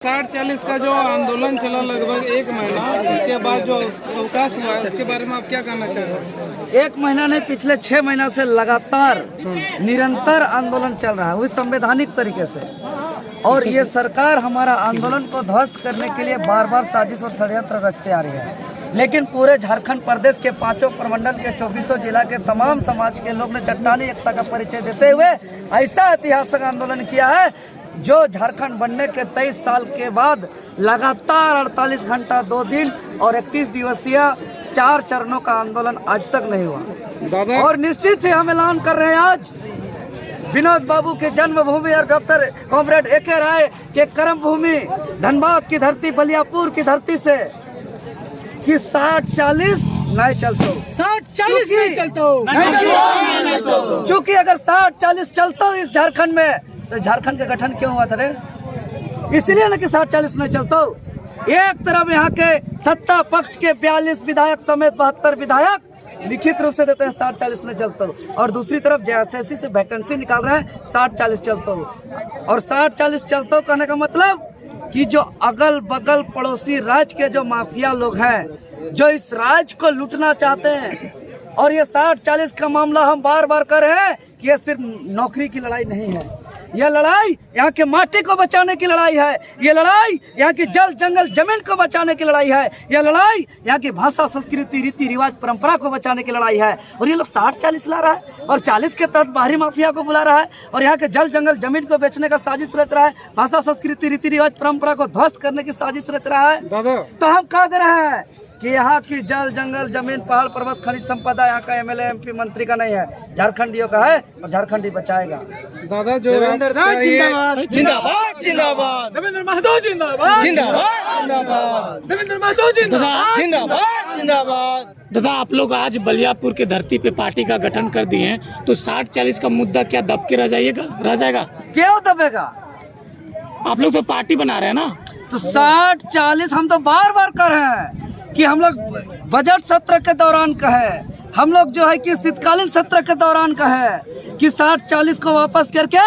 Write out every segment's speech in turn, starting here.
60-40 का जो आंदोलन चला लगभग एक महीना, इसके बाद जो अवकाश हुआ है उसके बारे में आप क्या कहना चाहते हैं? एक महीना नहीं, पिछले 6 महीना से लगातार निरंतर आंदोलन चल रहा है वो संवैधानिक तरीके से। और ये सरकार हमारा आंदोलन को ध्वस्त करने के लिए बार बार साजिश और षड्यंत्र रचते आ रही है। लेकिन पूरे झारखंड प्रदेश के 5 प्रमंडल के 24 जिला के तमाम समाज के लोग ने चट्टानी एकता का परिचय देते हुए ऐसा ऐतिहासिक आंदोलन किया है जो झारखंड बनने के 23 साल के बाद लगातार 48 घंटा 2 दिन और 31 दिवसीय 4 चरणों का आंदोलन आज तक नहीं हुआ। और निश्चित से हम ऐलान कर रहे हैं आज विनोद बाबू के जन्मभूमि और डॉक्टर कॉमरेड ए.के. राय के कर्म भूमि धनबाद की धरती, बलियापुर की धरती से कि 60-40 नहीं चलता, 60-40 नहीं चलता। चूँकि अगर 60-40 चलता इस झारखंड में तो झारखंड का गठन क्यों हुआ था रे? इसलिए ना कि 60-40 नहीं चलता। एक तरफ यहाँ के सत्ता पक्ष के 42 विधायक समेत 72 विधायक लिखित रूप से देते हैं 60-40 नहीं चलता, और दूसरी तरफ जेएसएससी से वैकेंसी निकाल रहे हैं 60-40 चलता। और 60-40 चलता कहने का मतलब कि जो अगल बगल पड़ोसी राज्य के जो माफिया लोग हैं जो इस राज्य को लूटना चाहते हैं, और ये 60-40 का मामला हम बार बार कर रहे हैं कि ये सिर्फ नौकरी की लड़ाई नहीं है, यह लड़ाई यहाँ के माटी को बचाने की लड़ाई है, ये लड़ाई यहाँ की जल जंगल जमीन को बचाने की लड़ाई है, यह लड़ाई यहाँ की भाषा संस्कृति रीति रिवाज परंपरा को बचाने की लड़ाई है। और ये लोग 60-40 ला रहा है और 40 के तहत बाहरी माफिया को बुला रहा है और यहाँ के जल जंगल जमीन को बेचने का साजिश रच रहा है, भाषा संस्कृति रीति रिवाज परंपरा को ध्वस्त करने की साजिश रच रहा है। तो हम कह दे रहे हैं कि यहाँ की जल जंगल जमीन पहाड़ पर्वत खनिज संपदा यहाँ का एमएलए एमपी मंत्री का नहीं है, झारखंडियों का है और झारखंडी बचाएगा। दादा जो देवेंद्र जिंदाबाद जिंदाबाद जिंदाबाद, देवेंद्र महतो जिंदाबाद जिंदाबाद, देवेंद्र महतो जिंदाबाद जिंदाबाद। दादा आप लोग आज बलियापुर के धरती पे पार्टी का गठन कर दिए हैं, तो 60-40 का मुद्दा क्या दब के रह जाएगा? क्यों दबेगा? आप लोग तो पार्टी बना रहे हैं ना। तो 60-40 हम तो बार बार कर रहे हैं कि हम लोग बजट सत्र के दौरान का है, हम लोग जो है कि शीतकालीन सत्र के दौरान का है कि 60-40 को वापस करके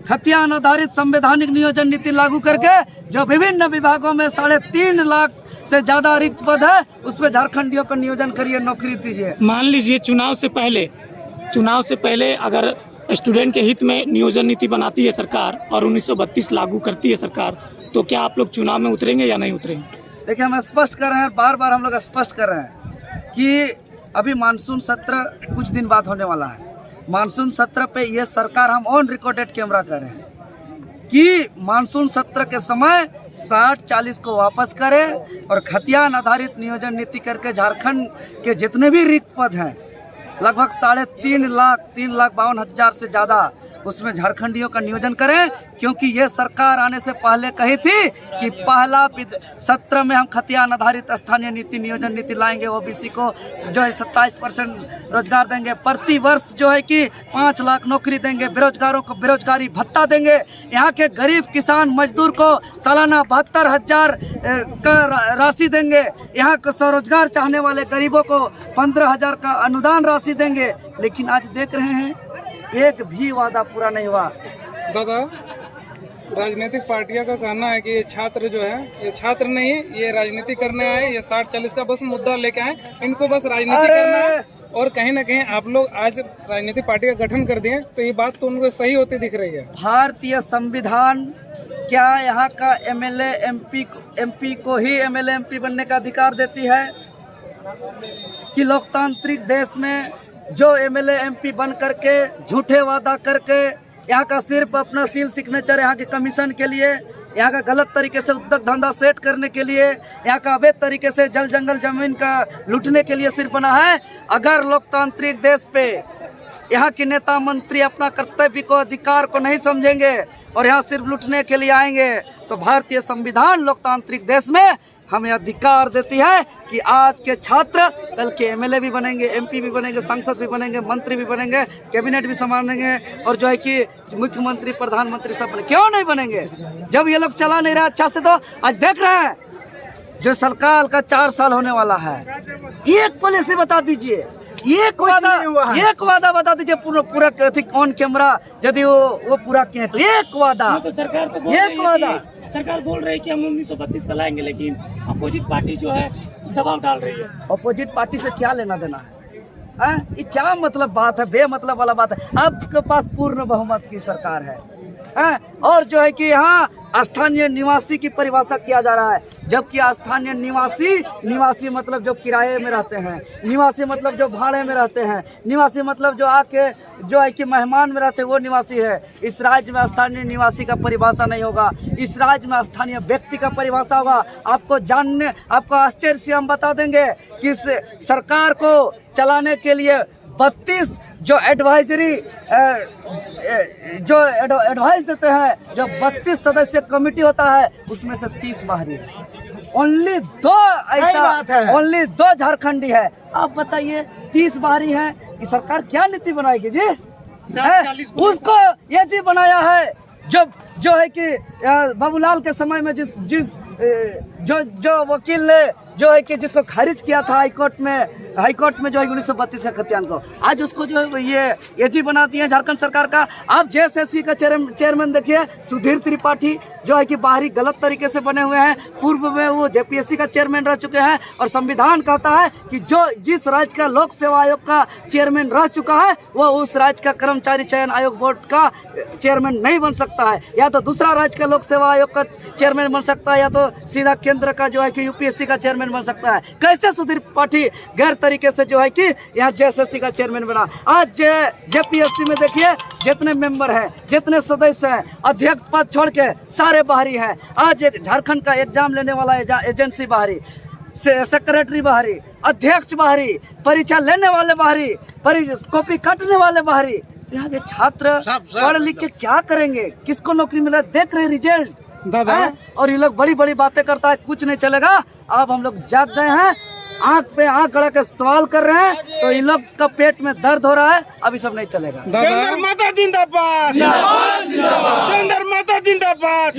खतियान आधारित संवैधानिक नियोजन नीति लागू करके जो विभिन्न विभागों में 3.5 लाख से ज्यादा रिक्त पद है उसमें झारखंडियों को नियोजन करिए, नौकरी दीजिए। मान लीजिए चुनाव से पहले अगर स्टूडेंट के हित में नियोजन नीति बनाती है सरकार और 1932 लागू करती है सरकार, तो क्या आप लोग चुनाव में उतरेंगे या नहीं उतरेंगे? देखिए हम स्पष्ट कर रहे हैं, बार बार हम लोग स्पष्ट कर रहे हैं कि अभी मानसून सत्र कुछ दिन बाद होने वाला है। मानसून सत्र पे ये सरकार हम ऑन रिकॉर्डेड कैमरा कर रहे हैं कि मानसून सत्र के समय 60-40 को वापस करें और खतियान आधारित नियोजन नीति करके झारखंड के जितने भी रिक्त पद हैं लगभग 3,52,000 से ज़्यादा उसमें झारखंडियों का नियोजन करें, क्योंकि ये सरकार आने से पहले कही थी कि पहला सत्र में हम खतियान आधारित स्थानीय नीति नियोजन नीति लाएंगे, ओबीसी को जो है 27% रोजगार देंगे, प्रति वर्ष जो है कि 5 लाख नौकरी देंगे, बेरोजगारों को बेरोजगारी भत्ता देंगे, यहाँ के गरीब किसान मजदूर को सालाना 72,000 का राशि देंगे, यहाँ के स्वरोजगार चाहने वाले गरीबों को 15,000 का अनुदान राशि देंगे। लेकिन आज देख रहे हैं एक भी वादा पूरा नहीं हुआ। दादा राजनीतिक पार्टियों का कहना है कि ये छात्र जो है ये छात्र नहीं है, ये राजनीति करने आए, ये 60-40 का बस मुद्दा लेके आए, इनको बस राजनीति करना है। और कहीं ना कहीं आप लोग आज राजनीतिक पार्टी का गठन कर दिए, तो ये बात तो उनको सही होती दिख रही है। भारतीय संविधान क्या यहाँ का एमएलए एमपी को ही एमएलए एमपी बनने का अधिकार देती है कि लोकतांत्रिक देश में जो एमएलए एमपी बन करके झूठे वादा करके यहाँ का सिर्फ अपना सील सिग्नेचर यहाँ के कमीशन के लिए, यहाँ का गलत तरीके से उद्योग धंधा सेट करने के लिए, यहाँ का अवैध तरीके से जल जंगल जमीन का लूटने के लिए सिर्फ बना है। अगर लोकतांत्रिक देश पे यहाँ के नेता मंत्री अपना कर्तव्य को अधिकार को नहीं समझेंगे और यहाँ सिर्फ लूटने के लिए आएंगे, तो भारतीय संविधान लोकतांत्रिक देश में हमें अधिकार देती है कि आज के छात्र कल के एमएलए भी बनेंगे, एमपी भी बनेंगे, सांसद भी बनेंगे, मंत्री भी बनेंगे, कैबिनेट भी संभालेंगे और जो है कि मुख्यमंत्री प्रधानमंत्री सब बने। क्यों नहीं बनेंगे? जब ये लोग चला नहीं रहा अच्छा से, तो आज देख रहे हैं जो सरकार का 4 साल होने वाला है, एक पॉलिसी बता दीजिए, एक वादा बता दीजिए पूरा ऑन कैमरा, यदि वो पूरा किए तो एक वादा, एक वादा सरकार बोल रही है कि हम 1932 का लाएंगे, लेकिन अपोजिट पार्टी जो है दबाव डाल रही है। अपोजिट पार्टी से क्या लेना देना है? ये क्या मतलब बात है, बेमतलब वाला बात है। आपके पास पूर्ण बहुमत की सरकार है, और जो है कि यहाँ स्थानीय निवासी की परिभाषा किया जा रहा है, जबकि स्थानीय निवासी मतलब जो किराए में रहते हैं, निवासी मतलब जो भाड़े में रहते हैं, निवासी मतलब जो आके जो है कि मेहमान में रहते हैं, वो निवासी है। इस राज्य में स्थानीय निवासी का परिभाषा नहीं होगा, इस राज्य में स्थानीय व्यक्ति का परिभाषा होगा। आपको आश्चर्य से हम बता देंगे कि इस सरकार को चलाने के लिए 32 जो एडवाइजरी जो एडवाइस देते हैं, जो 32 सदस्य कमेटी होता है, उसमें से 30 बाहरी है। ओनली 2 ऐसा, ओनली 2 झारखंडी है। आप बताइए 30 बाहरी हैं, ये सरकार क्या नीति बनाएगी जी? उसको ये जी बनाया है जो है कि बाबूलाल के समय में जो वकील ने जो है कि जिसको खारिज किया था हाईकोर्ट में जो है 1932 के खतियान को, आज उसको जो है ये एजी बना दिए हैं झारखंड सरकार का। आप जेएसएससी का चेयरमैन देखिए सुधीर त्रिपाठी, जो है कि बाहरी गलत तरीके से बने हुए हैं। पूर्व में वो जेपीएससी का चेयरमैन रह चुके हैं, और संविधान कहता है कि जो जिस राज्य का लोक सेवा आयोग का चेयरमैन रह चुका है, वो उस राज्य का कर्मचारी चयन आयोग बोर्ड का चेयरमैन नहीं बन सकता है। या तो दूसरा राज्य का लोक सेवा आयोग का चेयरमैन बन सकता है, या तो सीधा केंद्र का जो है कि यूपीएससी का चेयरमैन बन सकता है। कैसे सुधीर त्रिपाठी गैर तरीके से जो है कि यहाँ जेएसएससी का चेयरमैन बना? आज जेपीएससी में देखिए जितने मेंबर हैं, जितने सदस्य हैं, अध्यक्ष पद छोड़ के सारे बाहरी हैं। आज झारखंड का एग्जाम लेने वाला एजेंसी बाहरी, सेक्रेटरी बाहरी, अध्यक्ष बाहरी, परीक्षा लेने वाले बाहरी, कॉपी काटने वाले बाहरी। यहाँ के छात्र पढ़ लिख के क्या करेंगे? किसको नौकरी मिला? देख रहे रिजल्ट दादा, और ये लोग बड़ी बड़ी बातें करता है, कुछ नहीं चलेगा। अब हम लोग जाग गए हैं, आंख पे आंख गड़ा के सवाल कर रहे हैं, तो इन लोग का पेट में दर्द हो रहा है। अभी सब नहीं चलेगा। माता जिंदाबाद, माता जिंदाबाद।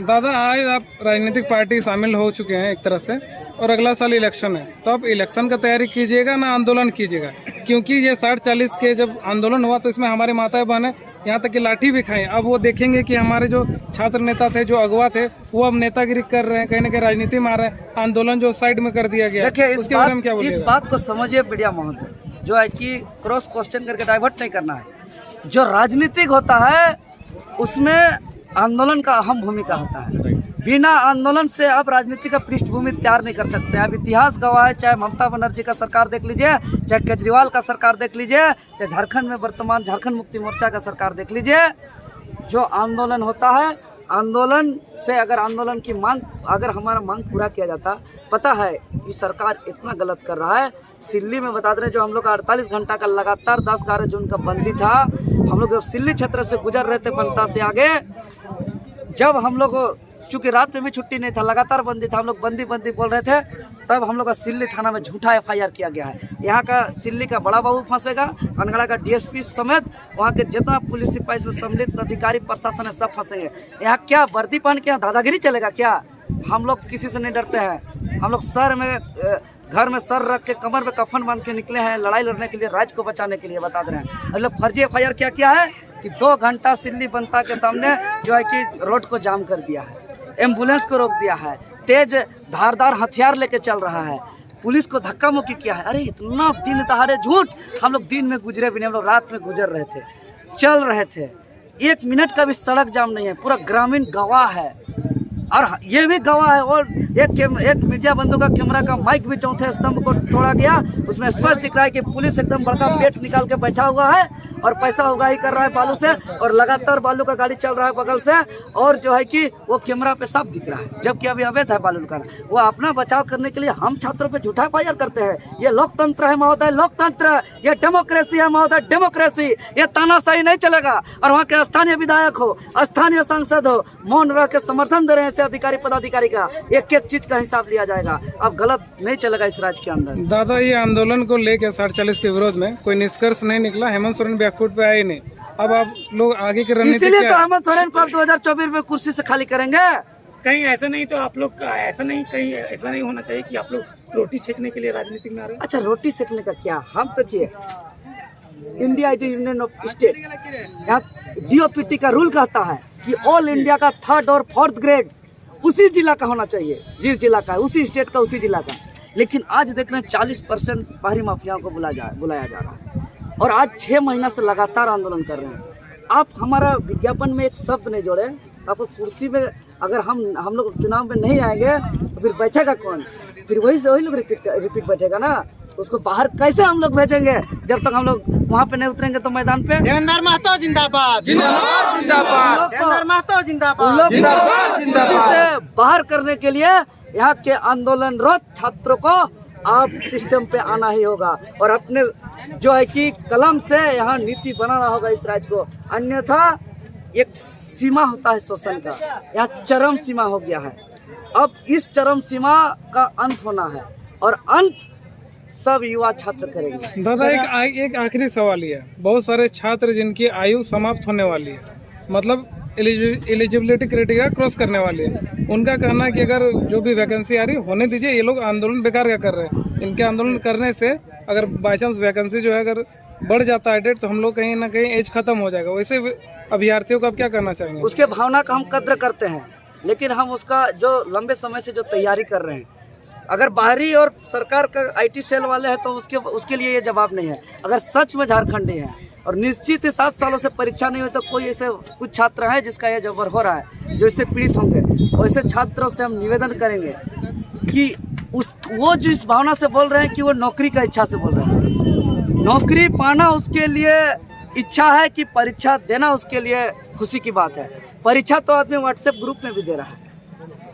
दादा, आज आप राजनीतिक पार्टी शामिल हो चुके हैं एक तरह से, और अगला साल इलेक्शन है, तो आप इलेक्शन का तैयारी कीजिएगा ना आंदोलन कीजिएगा? क्योंकि ये 60-40 के जब आंदोलन हुआ तो इसमें हमारे माताएं बहनें यहाँ तक कि लाठी भी खाएं। अब वो देखेंगे कि हमारे जो छात्र नेता थे, जो अगवा थे, वो अब नेतागिरी कर रहे हैं, कहीं ना कहीं राजनीति में आ रहे हैं। आंदोलन जो साइड में कर दिया गया, देखिए उसके बारे में क्या बोलिएगा? इस बात को समझिए मीडिया महोदय, जो है कि क्रॉस क्वेश्चन करके डाइवर्ट नहीं करना है। जो राजनीतिक होता है उसमें आंदोलन का अहम भूमिका होता है। बिना आंदोलन से आप राजनीति का पृष्ठभूमि तैयार नहीं कर सकते। अब इतिहास गवाह है, चाहे ममता बनर्जी का सरकार देख लीजिए, चाहे केजरीवाल का सरकार देख लीजिए, चाहे झारखंड में वर्तमान झारखंड मुक्ति मोर्चा का सरकार देख लीजिए। जो आंदोलन होता है, आंदोलन से अगर हमारा मांग पूरा किया जाता, पता है ये सरकार इतना गलत कर रहा है। सिल्ली में बता दें, जो हम लोग का 48 घंटा का लगातार 10-11 जून का बंदी था, हम लोग जब सिल्ली क्षेत्र से गुजर रहे थे बनता से आगे, जब हम लोग चूँकि रात में भी छुट्टी नहीं था, लगातार बंदी था, हम लोग बंदी बोल रहे थे, तब हम लोग का सिल्ली थाना में झूठा एफआईआर किया गया है। यहाँ का सिल्ली का बड़ा बाबू फंसेगा, अनगढ़ा का डीएसपी समेत वहाँ के जितना पुलिस सिपाही में सम्मिलित अधिकारी प्रशासन है, सब फंसेंगे। यहाँ क्या वर्दी पहन के यहाँ दादागिरी चलेगा क्या? हम लोग किसी से नहीं डरते हैं। हम लोग सर में घर में सर रख के कमर में कफन बांध के निकले हैं लड़ाई लड़ने के लिए, राज्य को बचाने के लिए। बता दे रहे हैं हम लोग फर्जी एफआईआर क्या किया है कि 2 घंटा सिल्ली बनता के सामने जो है कि रोड को जाम कर दिया है, एम्बुलेंस को रोक दिया है, तेज धारदार हथियार लेके चल रहा है, पुलिस को धक्का मुक्की किया है। अरे इतना दिन दहाड़े झूठ! हम लोग दिन में गुजरे भी नहीं, हम लोग रात में गुजर रहे थे, चल रहे थे। 1 मिनट का भी सड़क जाम नहीं है, पूरा ग्रामीण गवाह है। और ये भी गवाह है, और एक मीडिया बंधु का कैमरा का माइक भी चौथे स्तंभ को तोड़ा गया, उसमें स्पष्ट दिख रहा है कि पुलिस एकदम बड़का पेट निकाल के बैठा हुआ है और पैसा उगाही कर रहा है बालू से, और लगातार बालू का गाड़ी चल रहा है बगल से, और जो है कि वो कैमरा पे साफ दिख रहा है, जबकि अभी अवैध है बालू का। वो अपना बचाव करने के लिए हम छात्रों पे झूठा एफआईआर करते हैं। ये लोकतंत्र है महोदय, लोकतंत्र, ये डेमोक्रेसी है महोदय, डेमोक्रेसी। ये तानाशाही नहीं चलेगा। और वहाँ के स्थानीय विधायक हो, स्थानीय सांसद हो, मौन रह के समर्थन दे रहे हैं अधिकारी पदाधिकारी का, एक एक चीज का हिसाब लिया जाएगा। अब गलत नहीं चलेगा इस राज्य के अंदर। दादा, ये आंदोलन को लेकर 60-40 के विरोध में कोई निष्कर्ष नहीं निकला, हेमंत सोरेन बैकफुट पे आए नहीं। अब आप लोग आगे की रणनीति इसीलिए तो हेमंत सोरेन को 2024 में कुर्सी से खाली करेंगे। कहीं ऐसा नहीं तो आप लोग का ऐसा नहीं होना चाहिए कि आप लोग रोटी सेकने के लिए राजनीति में आ रहे हैं? अच्छा, रोटी सेकने का क्या? हम देखिए India is union of state. यहाँ DOPT का रूल कहता है कि ऑल इंडिया का 3rd और 4th ग्रेड उसी जिला का होना चाहिए, जिस जिला का है, उसी स्टेट का, उसी जिला का। लेकिन आज देख रहे हैं 40% बाहरी माफियाओं को बुलाया जा रहा है और आज 6 महीना से लगातार आंदोलन कर रहे हैं। आप हमारा विज्ञापन में एक शब्द नहीं जोड़े, आप कुर्सी में अगर हम लोग चुनाव में नहीं आएंगे तो फिर बैठेगा कौन? फिर वही लोग रिपीट बैठेगा ना। तो उसको बाहर कैसे हम लोग भेजेंगे जब तक हम लोग वहाँ पे नहीं उतरेंगे तो मैदान पे। देवेंद्र महतो जिंदाबाद, जिंदाबाद, जिंदाबाद। देवेंद्र महतो जिंदाबाद, जिंदाबाद, जिंदाबाद। से बाहर करने के लिए यहाँ के आंदोलनरत छात्रों को आप सिस्टम पे आना ही होगा और अपने जो है कि कलम से यहाँ नीति बनाना होगा इस राज्य को। अन्यथा एक सीमा होता है शोषण का, यहाँ चरम सीमा हो गया है। अब इस चरम सीमा का अंत होना है और अंत सब युवा छात्र करेंगे। दादा एक आखिरी सवाल ये है, बहुत सारे छात्र जिनकी आयु समाप्त होने वाली है, मतलब एलिजिबिलिटी क्राइटेरिया क्रॉस करने वाली है, उनका कहना है कि अगर जो भी वैकेंसी आ रही होने दीजिए, ये लोग आंदोलन बेकार क्या कर रहे हैं। इनके आंदोलन करने से अगर बाई चांस वैकेंसी जो है अगर बढ़ जाता है डेट तो हम लोग कहीं ना कहीं एज खत्म हो जाएगा। वैसे अभ्यर्थियों को आप क्या करना चाहेंगे? उसके भावना का हम कद्र करते हैं, लेकिन हम उसका जो लंबे समय से जो तैयारी कर रहे हैं, अगर बाहरी और सरकार का IT सेल वाले हैं तो उसके लिए ये जवाब नहीं है। अगर सच में झारखंडी है और निश्चित ही 7 सालों से परीक्षा नहीं हुई तो कोई ऐसे कुछ छात्र हैं जिसका ये जबर हो रहा है जो इससे पीड़ित होंगे, वैसे छात्रों से हम निवेदन करेंगे कि वो जो इस भावना से बोल रहे हैं कि वो नौकरी का इच्छा से बोल रहे हैं, नौकरी पाना उसके लिए इच्छा है कि परीक्षा देना उसके लिए खुशी की बात है। परीक्षा तो आदमी WhatsApp ग्रुप में भी दे रहा है,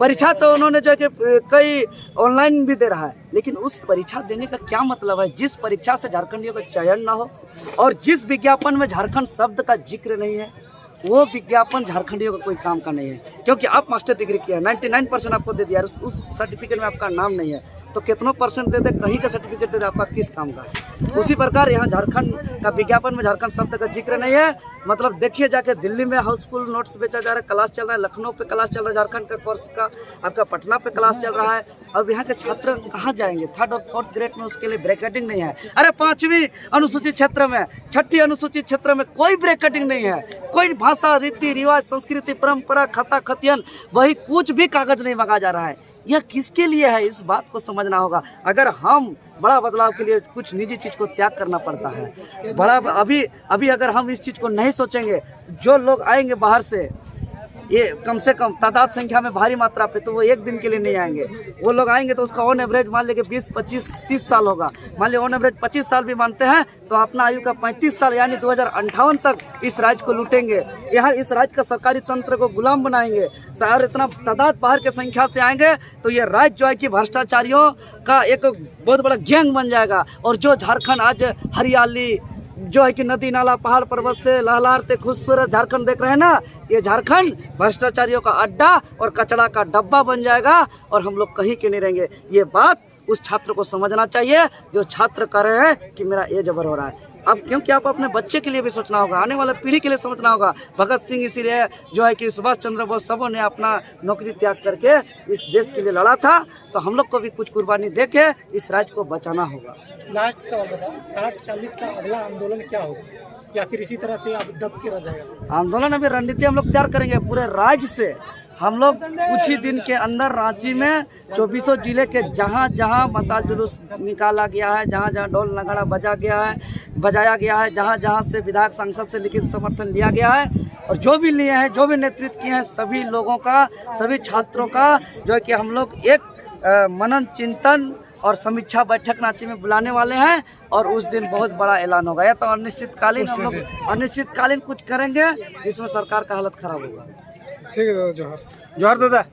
परीक्षा तो उन्होंने जो है कि कई ऑनलाइन भी दे रहा है, लेकिन उस परीक्षा देने का क्या मतलब है जिस परीक्षा से झारखंडियों का चयन ना हो और जिस विज्ञापन में झारखंड शब्द का जिक्र नहीं है, वो विज्ञापन झारखंडियों का कोई काम का नहीं है। क्योंकि आप मास्टर डिग्री किया, 99% आपको दे दिया, उस सर्टिफिकेट में आपका नाम नहीं है, तो कितनों % दे दे, कहीं का सर्टिफिकेट दे दे, आपका किस काम का है। उसी प्रकार यहाँ झारखंड का विज्ञापन में झारखंड शब्द का जिक्र नहीं है। मतलब देखिए जाके दिल्ली में हाउसफुल नोट्स बेचा जा रहा है, क्लास चल रहा है, लखनऊ पे क्लास चल रहा है झारखंड का कोर्स का, आपका पटना पे क्लास चल रहा है। अब यहाँ के छात्र कहाँ जाएंगे? 3rd और 4th ग्रेड में उसके लिए ब्रैकेटिंग नहीं है। अरे 5वीं अनुसूचित क्षेत्र में, 6ठी अनुसूचित क्षेत्र में कोई ब्रैकेटिंग नहीं है, कोई भाषा, रीति रिवाज, संस्कृति, परंपरा, खता खतियन, वही कुछ भी कागज नहीं मांगा जा रहा है। यह किसके लिए है, इस बात को समझना होगा। अगर हम बड़ा बदलाव के लिए कुछ निजी चीज़ को त्याग करना पड़ता है। बड़ा अभी अगर हम इस चीज़ को नहीं सोचेंगे तो जो लोग आएंगे बाहर से, ये कम से कम तादाद संख्या में भारी मात्रा पे, तो वो एक दिन के लिए नहीं आएंगे। वो लोग आएंगे तो उसका ऑन एवरेज मान लीजिए 20, 25, 30 साल होगा। मान लीजिए ऑन एवरेज 25 साल भी मानते हैं तो अपना आयु का 35 साल यानी 2058 तक इस राज्य को लूटेंगे। यहाँ इस राज्य का सरकारी तंत्र को गुलाम बनाएंगे। शहर इतना तादाद बाहर की संख्या से आएंगे तो ये राज्य जो है कि भ्रष्टाचारियों का एक बहुत बड़ा गैंग बन जाएगा। और जो झारखंड आज हरियाली जो है कि नदी नाला पहाड़ पर्वत से लहलहाते खूबसूरत झारखंड देख रहे हैं ना, ये झारखंड भ्रष्टाचारियों का अड्डा और कचरा का डब्बा बन जाएगा और हम लोग कहीं के नहीं रहेंगे। ये बात उस छात्र को समझना चाहिए जो छात्र कह रहे हैं कि मेरा ये जबर हो रहा है। अब क्योंकि आप अपने बच्चे के लिए भी सोचना होगा, आने वाले पीढ़ी के लिए सोचना होगा। भगत सिंह इसीलिए जो है कि सुभाष चंद्र बोस सबों ने अपना नौकरी त्याग करके इस देश के लिए लड़ा था, तो हम लोग को भी कुछ कुर्बानी देके इस राज्य को बचाना होगा। लास्ट सवाल बताओ, 60-40 का अगला आंदोलन क्या होगा या फिर इसी तरह से आप दब के रह जाएगा? आंदोलन अभी रणनीति हम लोग तैयार करेंगे पूरे राज्य से। हम लोग कुछ ही दिन के अंदर रांची में 24 जिले के जहाँ जहाँ मसाल जुलूस निकाला गया है, जहाँ जहाँ ढोल नगाड़ा बजाया गया है, जहाँ जहाँ से विधायक सांसद से लिखित समर्थन लिया गया है और जो भी लिए हैं, जो भी नेतृत्व किए हैं, सभी लोगों का, सभी छात्रों का जो है कि हम लोग एक मनन चिंतन और समीक्षा बैठक रांची में बुलाने वाले हैं और उस दिन बहुत बड़ा ऐलान होगा। या तो अनिश्चितकालीन हम लोग अनिश्चितकालीन कुछ करेंगे जिसमें सरकार का हालत खराब होगा। ठीक है दादा, जोहार। जोहार दादा।